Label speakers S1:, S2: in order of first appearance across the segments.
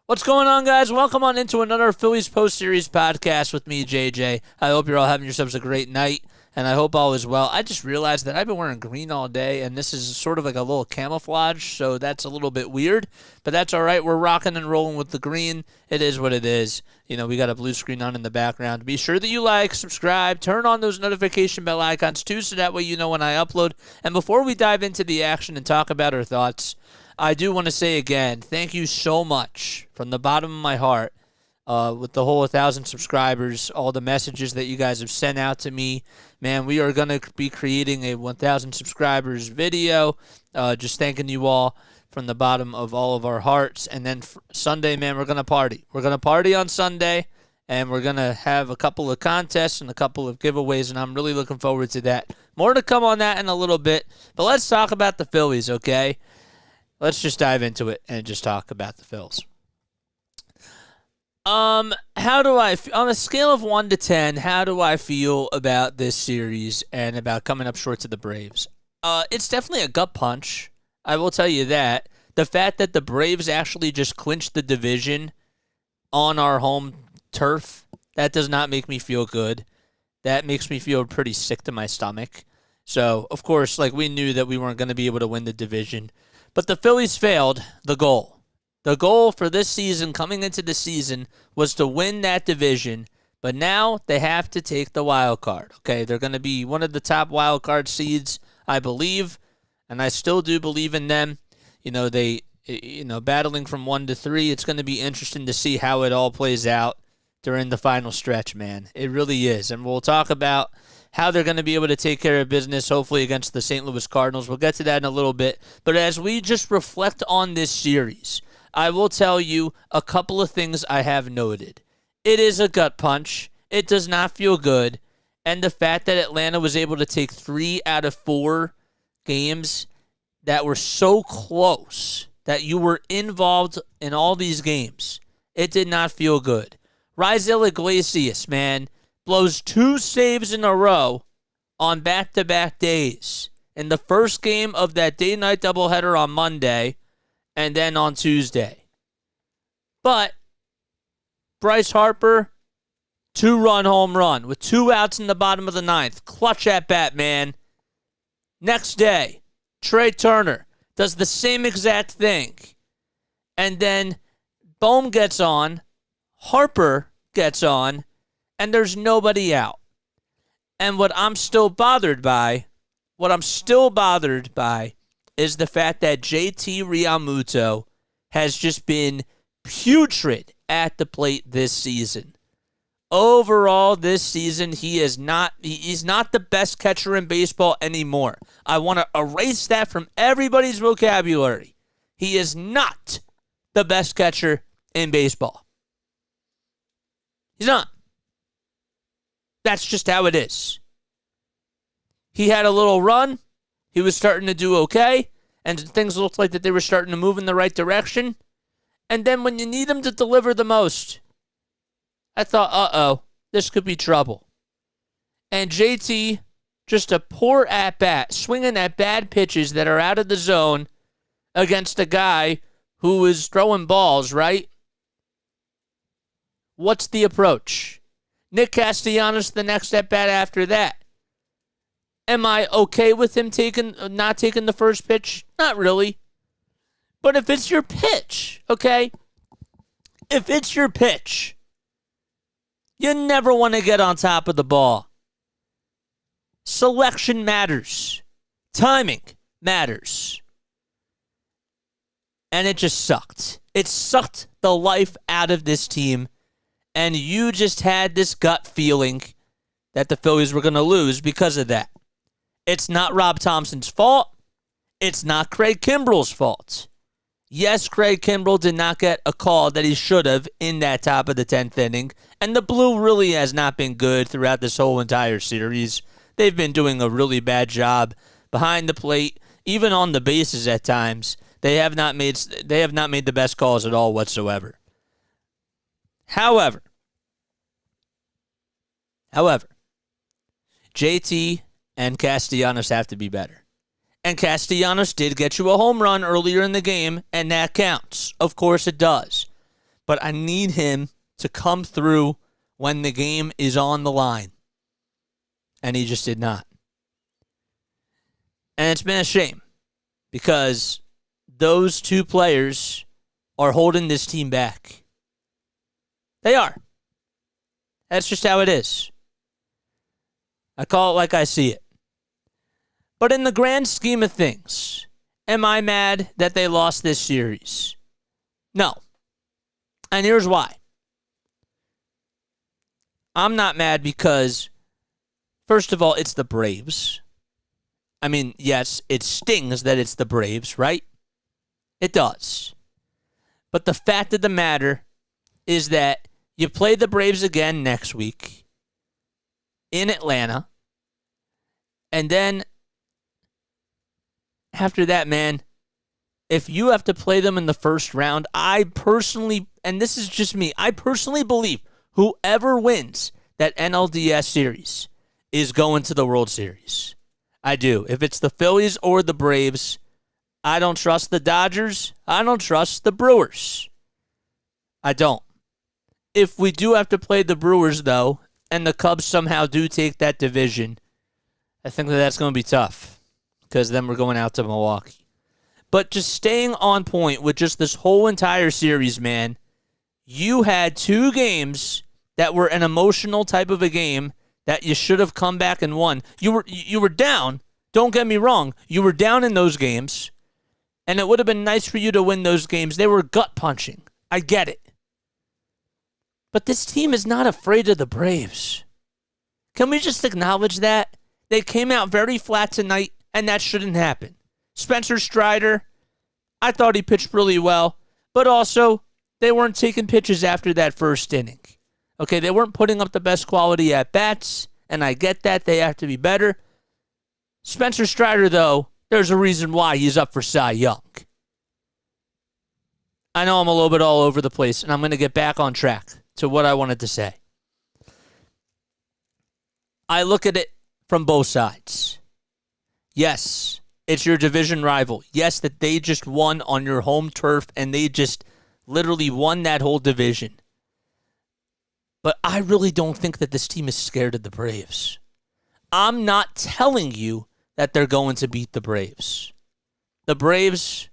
S1: What's going on, guys? Welcome on into another Phillies Post-Series podcast with me, JJ. I hope you're all having yourselves a great night, and I hope all is well. I just realized that I've been wearing green all day, and this is sort of like a little camouflage, so that's a little bit weird, but that's all right. We're rocking and rolling with the green. It is what it is. You know, we got a blue screen on in the background. Be sure that you like, subscribe, turn on those notification bell icons too, so that way you know when I upload. And before we dive into the action and talk about our thoughts, I do want to say again, thank you so much from the bottom of my heart with the whole 1,000 subscribers, all the messages that you guys have sent out to me. Man, we are going to be creating a 1,000 subscribers video, just thanking you all from the bottom of all of our hearts. And then Sunday, man, we're going to party. We're going to party on Sunday, and we're going to have a couple of contests and a couple of giveaways, and I'm really looking forward to that. More to come on that in a little bit, but let's talk about the Phillies, okay? Let's just dive into it and just talk about the Phils. How do I, on a scale of 1 to 10, how do I feel about this series and about coming up short to the Braves? It's definitely a gut punch. I will tell you that. The fact that the Braves actually just clinched the division on our home turf, that does not make me feel good. That makes me feel pretty sick to my stomach. So, of course, like we knew that we weren't going to be able to win the division. But the Phillies failed the goal. The goal for this season, coming into the season, was to win that division. But now they have to take the wild card. Okay, they're going to be one of the top wild card seeds, I believe, and I still do believe in them. Battling from 1 to 3. It's going to be interesting to see how it all plays out during the final stretch, man. It really is, and we'll talk about how they're going to be able to take care of business, hopefully against the St. Louis Cardinals. We'll get to that in a little bit. But as we just reflect on this series, I will tell you a couple of things I have noted. It is a gut punch. It does not feel good. And the fact that Atlanta was able to take 3 out of 4 games that were so close, that you were involved in all these games, it did not feel good. Raisel Iglesias, man, blows 2 saves in a row on back-to-back days. In the first game of that day-night doubleheader on Monday, and then on Tuesday. But Bryce Harper, 2-run home run with 2 outs in the bottom of the 9th. Clutch at bat, man. Next day, Trey Turner does the same exact thing. And then Bohm gets on, Harper gets on, and there's nobody out. And what I'm still bothered by is the fact that JT Realmuto has just been putrid at the plate this season. Overall, this season, he's not the best catcher in baseball anymore. I want to erase that from everybody's vocabulary. He is not the best catcher in baseball. He's not. That's just how it is. He had a little run. He was starting to do okay, and things looked like that they were starting to move in the right direction. And then when you need him to deliver the most, I thought, this could be trouble. And JT, just a poor at-bat, swinging at bad pitches that are out of the zone against a guy who is throwing balls, right? What's the approach? Nick Castellanos, the next at-bat after that. Am I okay with him not taking the first pitch? Not really. But if it's your pitch, okay? If it's your pitch, you never want to get on top of the ball. Selection matters. Timing matters. And it just sucked. It sucked the life out of this team. And you just had this gut feeling that the Phillies were going to lose because of that. It's not Rob Thompson's fault. It's not Craig Kimbrell's fault. Yes, Craig Kimbrell did not get a call that he should have in that top of the 10th inning. And the Blue really has not been good throughout this whole entire series. They've been doing a really bad job behind the plate, even on the bases at times. They have not made the best calls at all whatsoever. However, JT and Castellanos have to be better. And Castellanos did get you a home run earlier in the game, and that counts. Of course it does. but I need him to come through when the game is on the line. And he just did not. And it's been a shame because those two players are holding this team back. They are. That's just how it is. I call it like I see it. But in the grand scheme of things, am I mad that they lost this series? No. And here's why. I'm not mad because, first of all, it's the Braves. I mean, yes, it stings that it's the Braves, right? It does. But the fact of the matter is that you play the Braves again next week in Atlanta. And then after that, man, if you have to play them in the first round, I personally, and this is just me, I personally believe whoever wins that NLDS series is going to the World Series. I do. If it's the Phillies or the Braves, I don't trust the Dodgers. I don't trust the Brewers. I don't. If we do have to play the Brewers, though, and the Cubs somehow do take that division, I think that's going to be tough because then we're going out to Milwaukee. But just staying on point with just this whole entire series, man, you had two games that were an emotional type of a game that you should have come back and won. You were down. Don't get me wrong. You were down in those games, and it would have been nice for you to win those games. They were gut-punching. I get it. But this team is not afraid of the Braves. Can we just acknowledge that? They came out very flat tonight, and that shouldn't happen. Spencer Strider, I thought he pitched really well, but also they weren't taking pitches after that first inning. Okay, they weren't putting up the best quality at-bats, and I get that. They have to be better. Spencer Strider, though, there's a reason why he's up for Cy Young. I know I'm a little bit all over the place, and I'm going to get back on track to what I wanted to say. I look at it from both sides. Yes, it's your division rival. Yes, that they just won on your home turf, and they just literally won that whole division. But I really don't think that this team is scared of the Braves. I'm not telling you that they're going to beat the Braves. The Braves,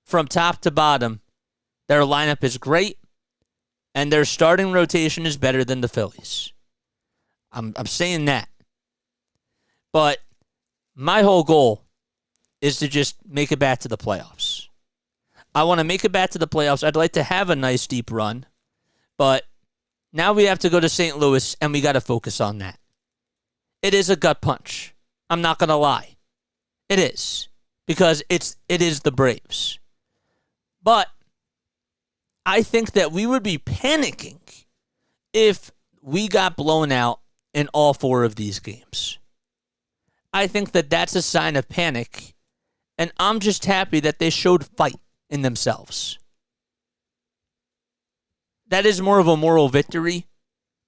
S1: from top to bottom, their lineup is great, and their starting rotation is better than the Phillies. I'm saying that. But my whole goal is to just make it back to the playoffs. I want to make it back to the playoffs. I'd like to have a nice deep run, but now we have to go to St. Louis, and we got to focus on that. It is a gut punch. I'm not going to lie. It is. Because it is the Braves. But I think that we would be panicking if we got blown out in all four of these games. I think that that's a sign of panic, and I'm just happy that they showed fight in themselves. That is more of a moral victory,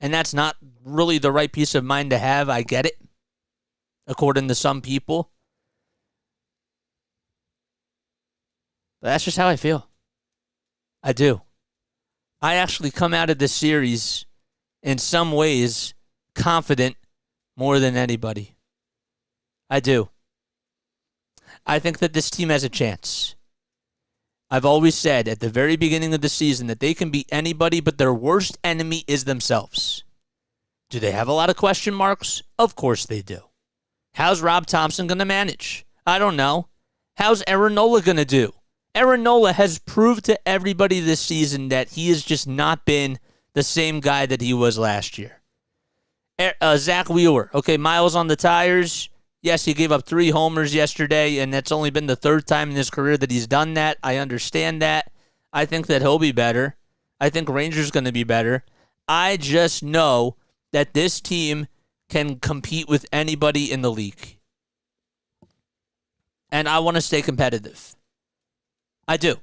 S1: and that's not really the right peace of mind to have. I get it, according to some people. But that's just how I feel. I do. I actually come out of this series in some ways confident more than anybody. I do. I think that this team has a chance. I've always said at the very beginning of the season that they can beat anybody, but their worst enemy is themselves. Do they have a lot of question marks? Of course they do. How's Rob Thompson going to manage? I don't know. How's Aaron Nola going to do? Aaron Nola has proved to everybody this season that he has just not been the same guy that he was last year. Zach Wheeler, okay, miles on the tires. Yes, he gave up 3 homers yesterday, and that's only been the 3rd time in his career that he's done that. I understand that. I think that he'll be better. I think Ranger's going to be better. I just know that this team can compete with anybody in the league. And I want to stay competitive. I do.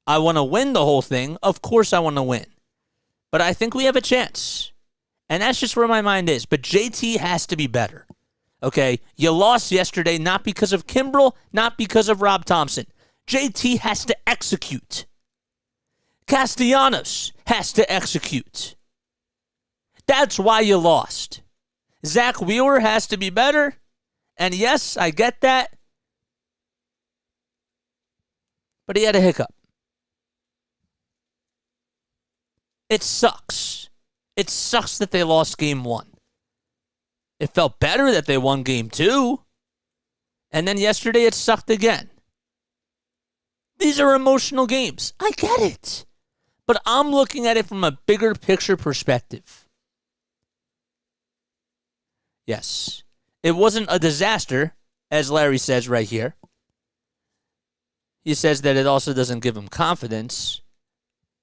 S1: I want to win the whole thing. Of course I want to win. But I think we have a chance. And that's just where my mind is. But JT has to be better. Okay, you lost yesterday not because of Kimbrel, not because of Rob Thompson. JT has to execute. Castellanos has to execute. That's why you lost. Zach Wheeler has to be better. And yes, I get that. But he had a hiccup. It sucks. It sucks that they lost game 1. It felt better that they won game 2. And then yesterday it sucked again. These are emotional games. I get it. But I'm looking at it from a bigger picture perspective. Yes. It wasn't a disaster, as Larry says right here. He says that it also doesn't give him confidence.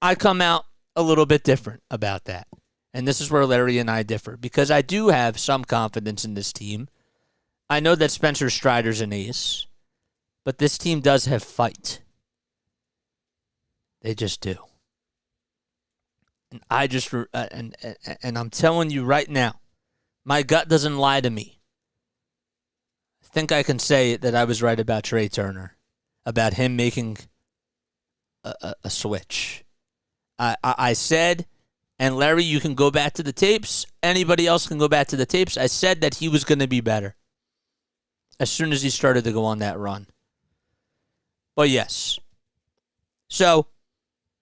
S1: I come out a little bit different about that. And this is where Larry and I differ. Because I do have some confidence in this team. I know that Spencer Strider's an ace. But this team does have fight. They just do. And and I'm telling you right now, my gut doesn't lie to me. I think I can say that I was right about Trey Turner, about him making a switch. I said, and Larry, you can go back to the tapes. Anybody else can go back to the tapes. I said that he was going to be better as soon as he started to go on that run. But yes. So,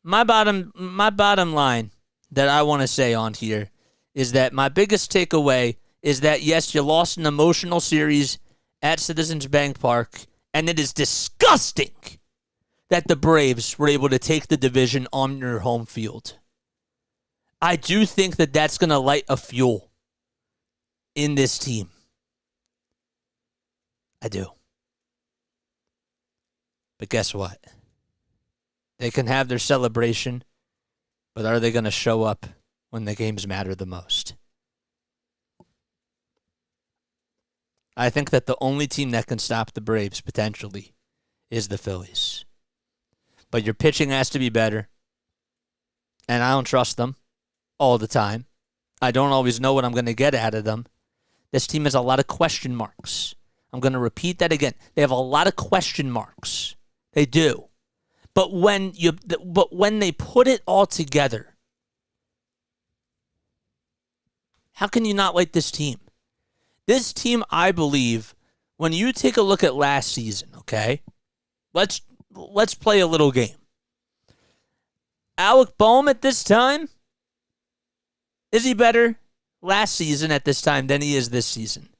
S1: my bottom line that I want to say on here is that my biggest takeaway is that, yes, you lost an emotional series at Citizens Bank Park, and it is disgusting that the Braves were able to take the division on their home field. I do think that that's going to light a fuel in this team. I do. But guess what? They can have their celebration, but are they going to show up when the games matter the most? I think that the only team that can stop the Braves, potentially, is the Phillies. But your pitching has to be better, and I don't trust them all the time. I don't always know what I'm going to get out of them. This team has a lot of question marks. I'm going to repeat that again. They have a lot of question marks. They do. But when they put it all together, how can you not like this team? This team, I believe, when you take a look at last season, okay? Let's play a little game. Alec Boehm at this time, is he better last season at this time than he is this season?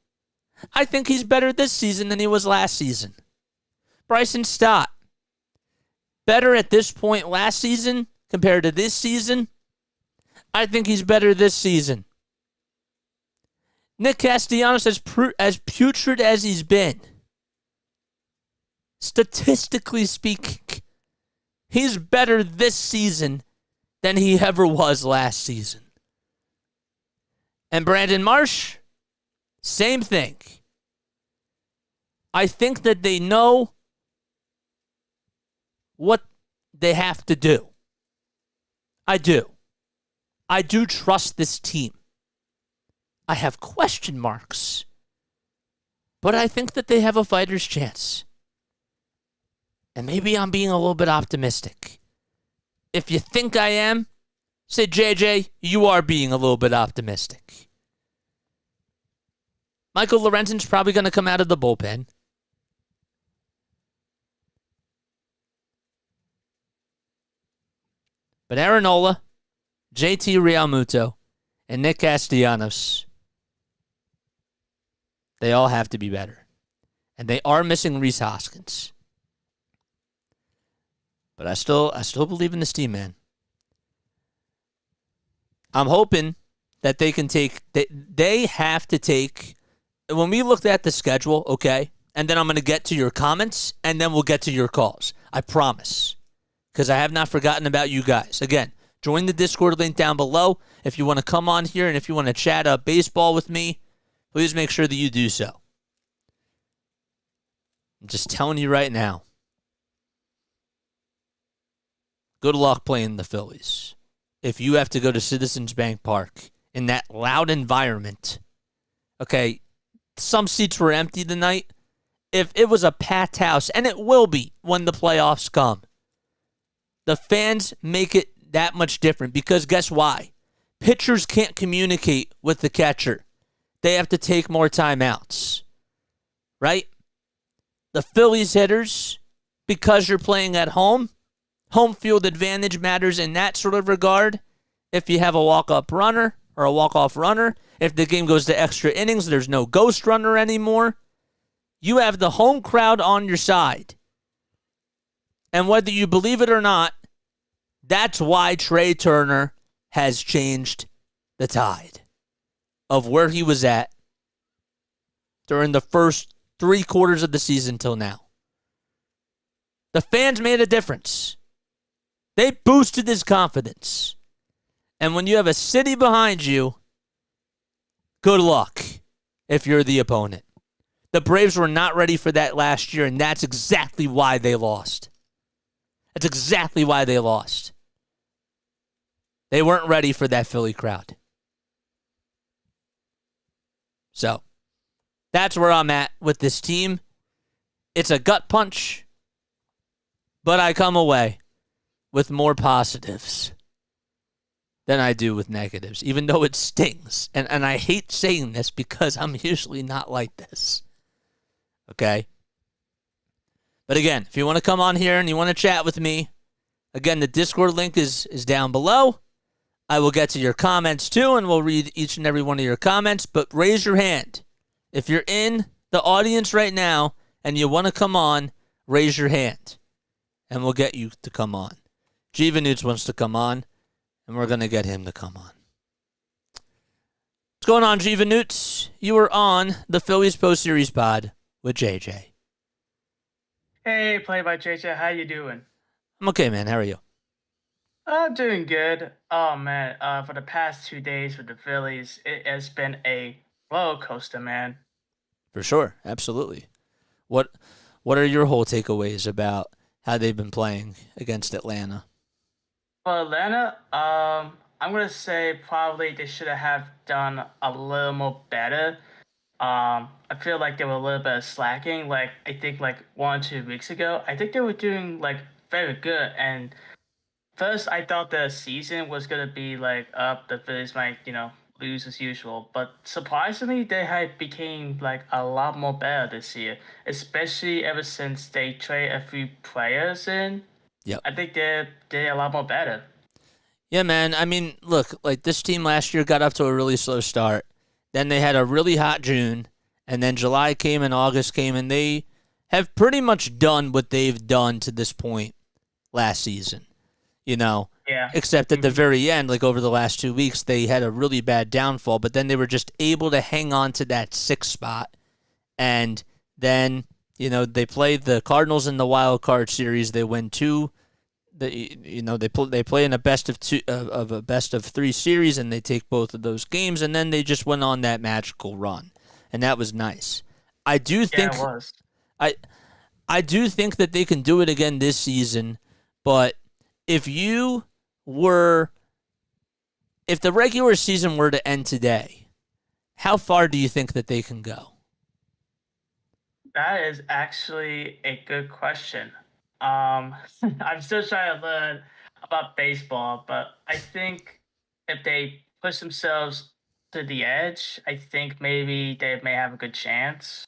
S1: I think he's better this season than he was last season. Bryson Stott, better at this point last season compared to this season? I think he's better this season. Nick Castellanos, as putrid as he's been, statistically speaking, he's better this season than he ever was last season. And Brandon Marsh, same thing. I think that they know what they have to do. I do. I do trust this team. I have question marks. But I think that they have a fighter's chance. And maybe I'm being a little bit optimistic. If you think I am, say, JJ, you are being a little bit optimistic. Michael Lorenzen's probably going to come out of the bullpen. But Aaron Nola, JT Realmuto, and Nick Castellanos, they all have to be better. And they are missing Rhys Hoskins. But I still believe in this team, man. I'm hoping that they can take, they have to take, when we looked at the schedule, okay, and then I'm going to get to your comments, and then we'll get to your calls. I promise. Because I have not forgotten about you guys. Again, join the Discord link down below. If you want to come on here and if you want to chat up baseball with me, please make sure that you do so. I'm just telling you right now. Good luck playing the Phillies. If you have to go to Citizens Bank Park in that loud environment, okay, some seats were empty tonight. If it was a packed house, and it will be when the playoffs come, the fans make it that much different because guess why? Pitchers can't communicate with the catcher. They have to take more timeouts, right? The Phillies hitters, because you're playing at home field advantage matters in that sort of regard. If you have a walk-up runner or a walk-off runner, if the game goes to extra innings, there's no ghost runner anymore. You have the home crowd on your side. And whether you believe it or not, that's why Trey Turner has changed the tide of where he was at during the first 3 quarters of the season till now. The fans made a difference. They boosted his confidence. And when you have a city behind you, good luck if you're the opponent. The Braves were not ready for that last year, and that's exactly why they lost. That's exactly why they lost. They weren't ready for that Philly crowd. So, that's where I'm at with this team. It's a gut punch, but I come away with more positives than I do with negatives, even though it stings. And I hate saying this because I'm usually not like this. Okay? But again, if you want to come on here and you want to chat with me, again, the Discord link is down below. I will get to your comments too, and we'll read each and every one of your comments. But raise your hand. If you're in the audience right now and you want to come on, raise your hand. And we'll get you to come on. Jivanutes wants to come on, and we're going to get him to come on. What's going on, Jivanutes? You are on the Phillies Post Series Pod with JJ.
S2: Hey, Play by JJ, how you doing?
S1: I'm okay, man. How are you?
S2: I'm doing good. Oh man, for the past 2 days with the Phillies, it has been a roller coaster, man.
S1: For sure, absolutely. What are your whole takeaways about how they've been playing against Atlanta?
S2: For Atlanta, I'm gonna say probably they should have done a little more better. I feel like they were a little bit slacking. Like I think like 1 or 2 weeks ago, I think they were doing like very good. And first, I thought the season was gonna be like up. The Phillies might lose as usual, but surprisingly, they had became like a lot more better this year. Especially ever since they trade a few players in.
S1: Yep.
S2: I think they're a lot more better.
S1: Yeah, man. I mean, look, like this team last year got off to a really slow start. Then they had a really hot June, and then July came and August came, and they have pretty much done what they've done to this point last season.
S2: Yeah.
S1: Except at the very end, like over the last 2 weeks, they had a really bad downfall, but then they were just able to hang on to that 6th spot. And then, they played the Cardinals in the wild card series. They win 2. They play in a best of 2 of a best of 3 series, and they take both of those games, and then they just went on that magical run, and that was nice. I do think
S2: it was.
S1: I do think that they can do it again this season, but if the regular season were to end today, how far do you think that they can go?
S2: That is actually a good question. I'm still trying to learn about baseball, but I think if they push themselves to the edge, I think maybe they may have a good chance.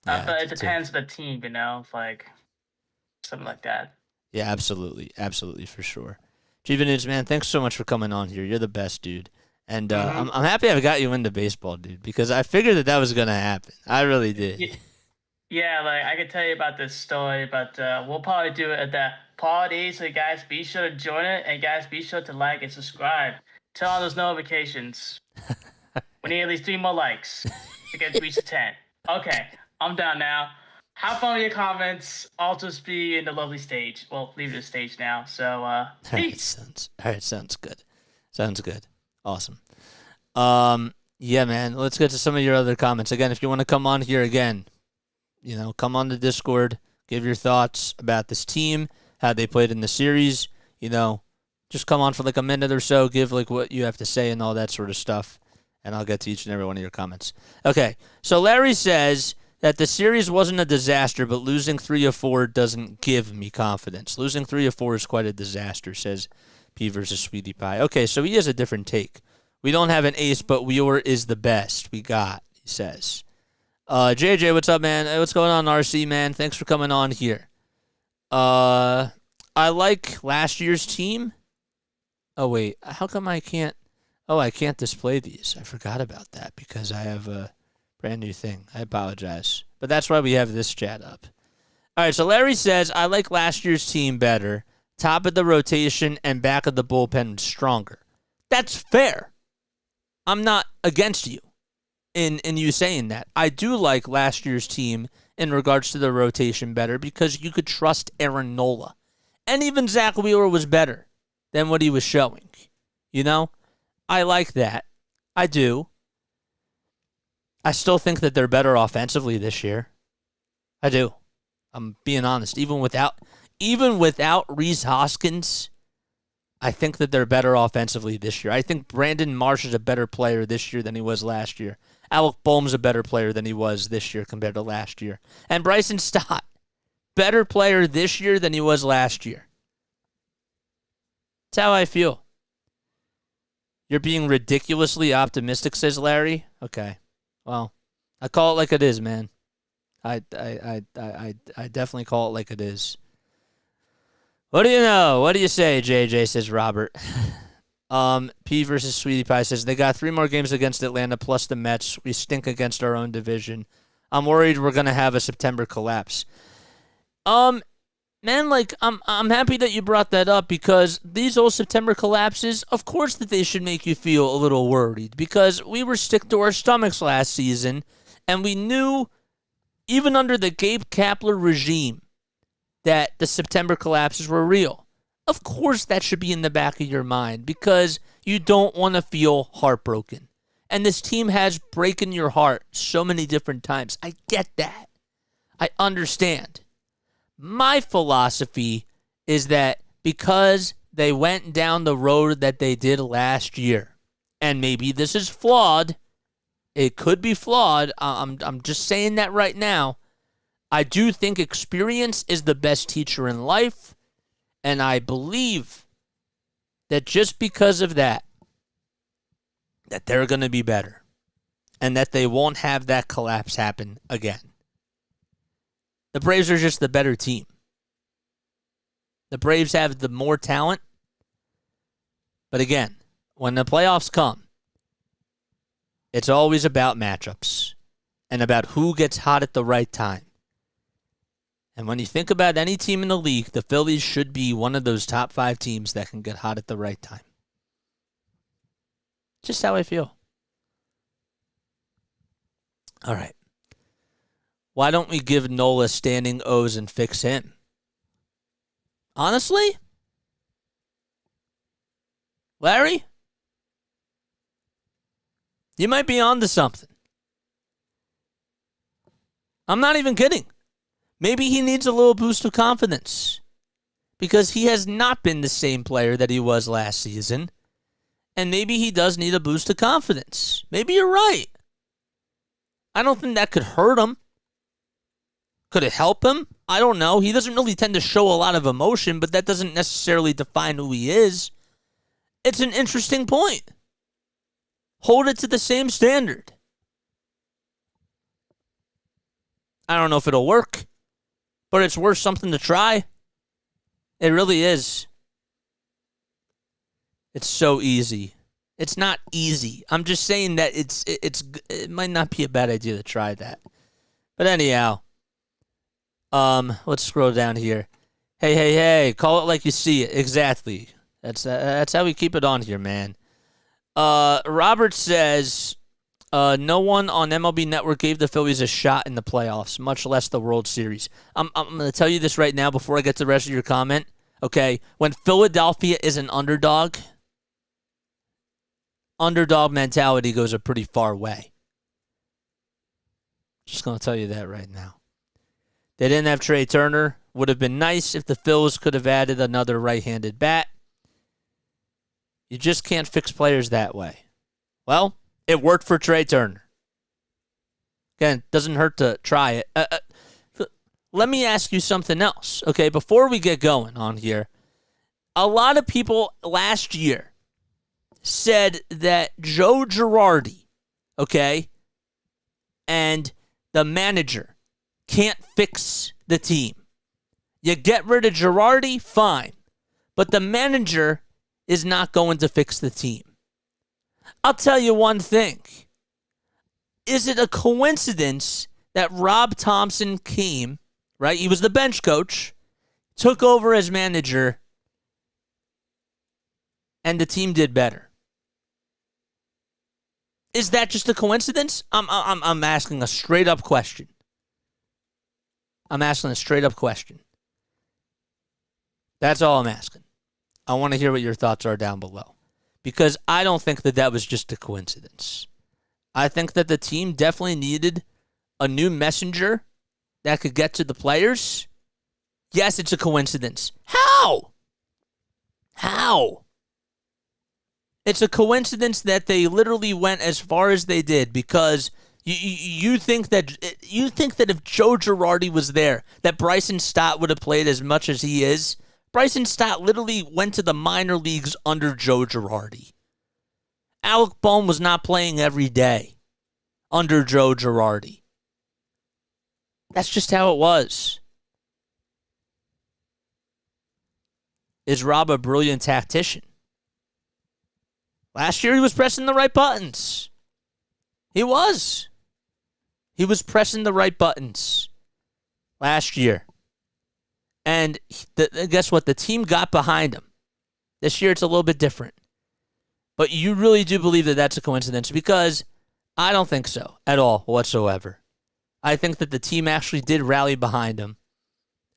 S1: Yeah,
S2: But it depends on the team, like something like that.
S1: Yeah, absolutely, for sure. Jivanutes, man, thanks so much for coming on here. You're the best, dude. And I'm happy I got you into baseball, dude, because I figured that was gonna happen. I really did.
S2: Yeah, like I could tell you about this story, but we'll probably do it at that party. So guys, be sure to join it, and guys, be sure to like and subscribe. Turn on those notifications. We need at least 3 more likes to get to reach 10. Okay, I'm done now. Have fun with your comments. I'll just be in the lovely stage. Well, leave the stage now. So, peace.
S1: All right, sounds good. Sounds good. Awesome. Yeah, man. Let's get to some of your other comments. Again, if you want to come on here again, come on the Discord, give your thoughts about this team, how they played in the series, just come on for like a minute or so, give like what you have to say and all that sort of stuff, and I'll get to each and every one of your comments. Okay, so Larry says that the series wasn't a disaster, but losing 3 of 4 doesn't give me confidence. Losing 3 of 4 is quite a disaster, says P versus Sweetie Pie. Okay, so he has a different take. We don't have an ace, but Wheeler is the best we got, he says. JJ, what's up, man? Hey, what's going on, RC, man? Thanks for coming on here. I like last year's team. Oh, wait. How come I can't? Oh, I can't display these. I forgot about that because I have a brand new thing. I apologize. But that's why we have this chat up. All right, so Larry says, I like last year's team better. Top of the rotation and back of the bullpen stronger. That's fair. I'm not against you in you saying that. I do like last year's team in regards to the rotation better because you could trust Aaron Nola. And even Zach Wheeler was better than what he was showing. You know? I like that. I do. I still think that they're better offensively this year. I do. I'm being honest. Even without Rhys Hoskins, I think that they're better offensively this year. I think Brandon Marsh is a better player this year than he was last year. Alec Boehm's a better player than he was this year compared to last year. And Bryson Stott, better player this year than he was last year. That's how I feel. You're being ridiculously optimistic, says Larry. Okay. Well, I call it like it is, man. I definitely call it like it is. What do you know? What do you say, JJ, says Robert. P versus Sweetie Pie says, they got 3 more games against Atlanta plus the Mets. We stink against our own division. I'm worried we're going to have a September collapse. Man, like, I'm happy that you brought that up because these old September collapses, of course that they should make you feel a little worried because we were sick to our stomachs last season and we knew, even under the Gabe Kapler regime, that the September collapses were real. Of course that should be in the back of your mind because you don't want to feel heartbroken. And this team has broken your heart so many different times. I get that. I understand. My philosophy is that because they went down the road that they did last year, and maybe this is flawed, it could be flawed, I'm just saying that right now, I do think experience is the best teacher in life, and I believe that just because of that they're going to be better, and that they won't have that collapse happen again. The Braves are just the better team. The Braves have the more talent. But again, when the playoffs come, it's always about matchups and about who gets hot at the right time. And when you think about any team in the league, the Phillies should be one of those top 5 teams that can get hot at the right time. Just how I feel. All right. Why don't we give Nola standing O's and fix him? Honestly? Larry? You might be onto something. I'm not even kidding. Maybe he needs a little boost of confidence because he has not been the same player that he was last season. And maybe he does need a boost of confidence. Maybe you're right. I don't think that could hurt him. Could it help him? I don't know. He doesn't really tend to show a lot of emotion, but that doesn't necessarily define who he is. It's an interesting point. Hold it to the same standard. I don't know if it'll work, but it's worth something to try. It really is. It's so easy. It's not easy. I'm just saying that it might not be a bad idea to try that. But anyhow, let's scroll down here. Hey, call it like you see it. Exactly. That's how we keep it on here, man. Robert says, no one on MLB Network gave the Phillies a shot in the playoffs, much less the World Series. I'm going to tell you this right now before I get to the rest of your comment. Okay, when Philadelphia is an underdog mentality goes a pretty far way. Just going to tell you that right now. They didn't have Trey Turner. Would have been nice if the Phils could have added another right-handed bat. You just can't fix players that way. Well, it worked for Trey Turner. Again, doesn't hurt to try it. Let me ask you something else, okay? Before we get going on here, A lot of people last year said that Joe Girardi, okay, and the manager can't fix the team. You get rid of Girardi, fine. But the manager is not going to fix the team. I'll tell you one thing. Is it a coincidence that Rob Thompson came, right? He was the bench coach, took over as manager, and the team did better? Is that just a coincidence? I'm asking a straight up question. I'm asking a straight up question. That's all I'm asking. I want to hear what your thoughts are down below. Because I don't think that that was just a coincidence. I think that the team definitely needed a new messenger that could get to the players. Yes, it's a coincidence. How? How? It's a coincidence that they literally went as far as they did because you think that if Joe Girardi was there, that Bryson Stott would have played as much as he is. Bryson Stott literally went to the minor leagues under Joe Girardi. Alec Bohm was not playing every day under Joe Girardi. That's just how it was. Is Rob a brilliant tactician? Last year he was pressing the right buttons. He was. He was pressing the right buttons last year. And guess what? The team got behind him. This year it's a little bit different. But you really do believe that that's a coincidence? Because I don't think so at all whatsoever. I think that the team actually did rally behind him.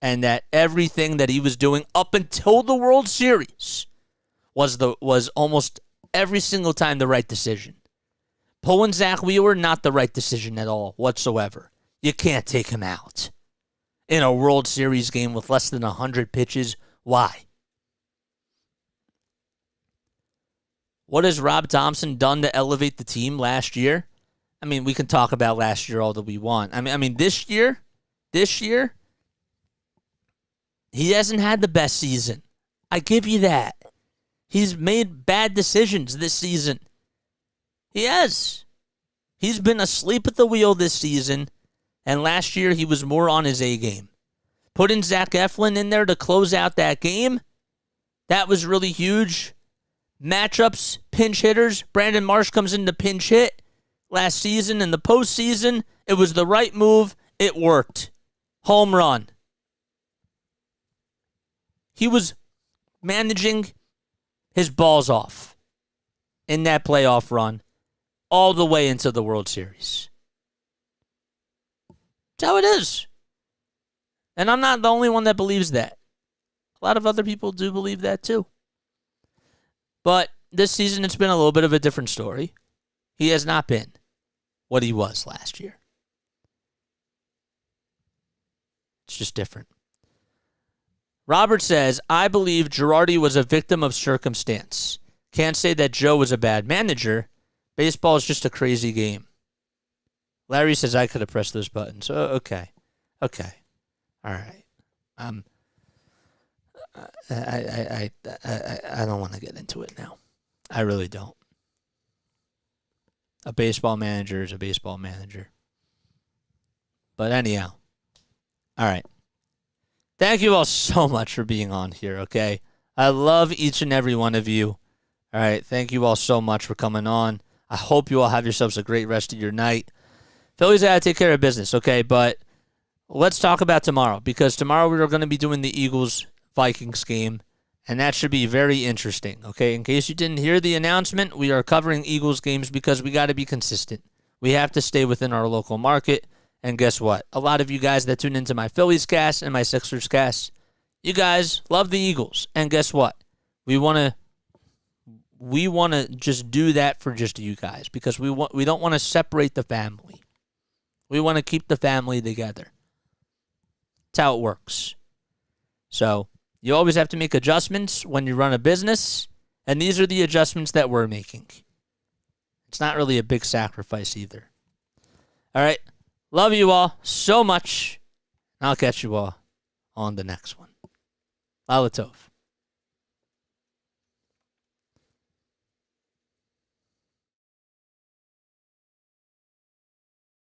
S1: And that everything that he was doing up until the World Series was almost every single time the right decision. Pulling Zach Wheeler, not the right decision at all whatsoever. You can't take him out in a World Series game with less than 100 pitches. Why? What has Rob Thompson done to elevate the team last year? I mean, we can talk about last year all that we want. I mean, this year, he hasn't had the best season. I give you that. He's made bad decisions this season. He has. He's been asleep at the wheel this season, and last year he was more on his A game. Putting Zach Eflin in there to close out that game, that was really huge. Matchups, pinch hitters. Brandon Marsh comes in to pinch hit last season. In the postseason, it was the right move. It worked. Home run. He was managing his balls off in that playoff run all the way into the World Series. That's how it is. And I'm not the only one that believes that. A lot of other people do believe that too. But this season, it's been a little bit of a different story. He has not been what he was last year. It's just different. Robert says, I believe Girardi was a victim of circumstance. Can't say that Joe was a bad manager. Baseball is just a crazy game. Larry says I could have pressed those buttons. Oh, okay. Okay. All right. I don't want to get into it now. I really don't. A baseball manager is a baseball manager. But anyhow. All right. Thank you all so much for being on here, okay? I love each and every one of you. All right, thank you all so much for coming on. I hope you all have yourselves a great rest of your night. Phillies got to take care of business, okay? But let's talk about tomorrow, because tomorrow we are going to be doing the Eagles-Vikings game, and that should be very interesting, okay? In case you didn't hear the announcement, we are covering Eagles games because we got to be consistent. We have to stay within our local market. And guess what? A lot of you guys that tune into my Phillies cast and my Sixers cast, you guys love the Eagles. And guess what? We want to just do that for just you guys because we don't want to separate the family. We want to keep the family together. That's how it works. So you always have to make adjustments when you run a business, and these are the adjustments that we're making. It's not really a big sacrifice either. All right. Love you all so much. I'll catch you all on the next one. Lala Tov.